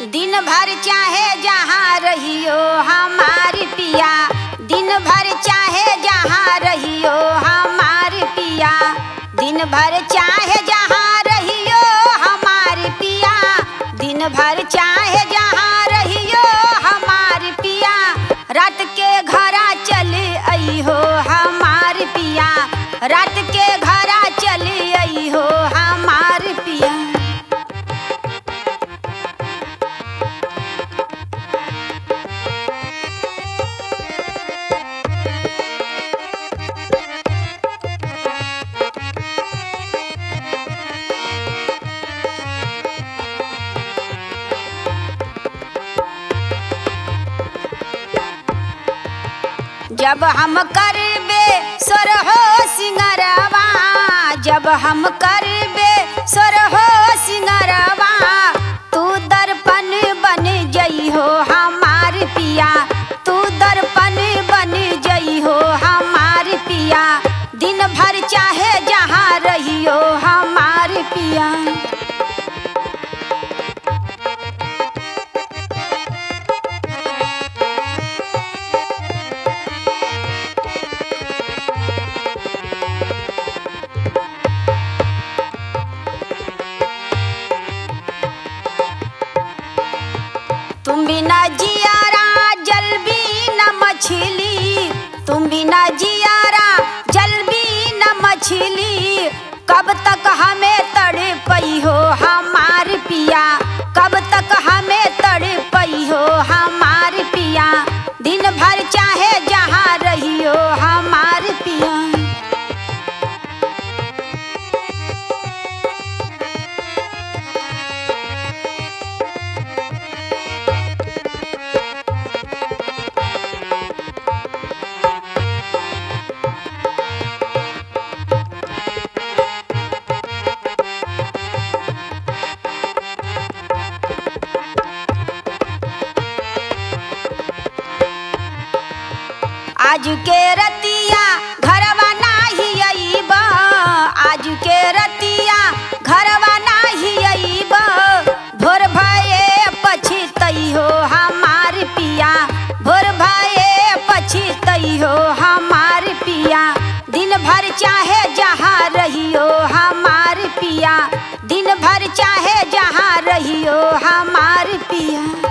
दिन भर चाहे जहाँ रहियो हमार पिया, दिन भर चाहे जहाँ रहियो हमार पिया, दिन भर चाहे जहाँ रहियो हमार पिया, दिन भर चाहे जहाँ रहियो हमार पिया, रात के घरा चले अइहो हमार पिया, रात के घरा चले अइहो हमार पिया। जब हम करबे सोरहो सिंगरवा, जब हम करबे सोरहो सिंगरवा, तू दर्पण बन जइहो हमार पिया, तू दर्पण बन जइहो हमार पिया, दिन भर चाहे जहाँ रहियो हमार पिया। तुम बिना जियारा जल भी न मछली, तुम बिना जियारा जल भी न मछली, कब तक हमें तड़पई हो हमार पिया, कब तक हमें तड़पई हो हमार पिया, दिन भर चाहे जहाँ रहियो हमार पिया। आज के रतिया घरवा नाही अइब, आज के रतिया घरवा नाही अइब, भोर भये पछतई हो हमार पिया, भोर भये पछतई हो हमार पिया, दिन भर चाहे जहाँ रहियो हमार पिया, दिन भर चाहे जहाँ रहियो हमार पिया।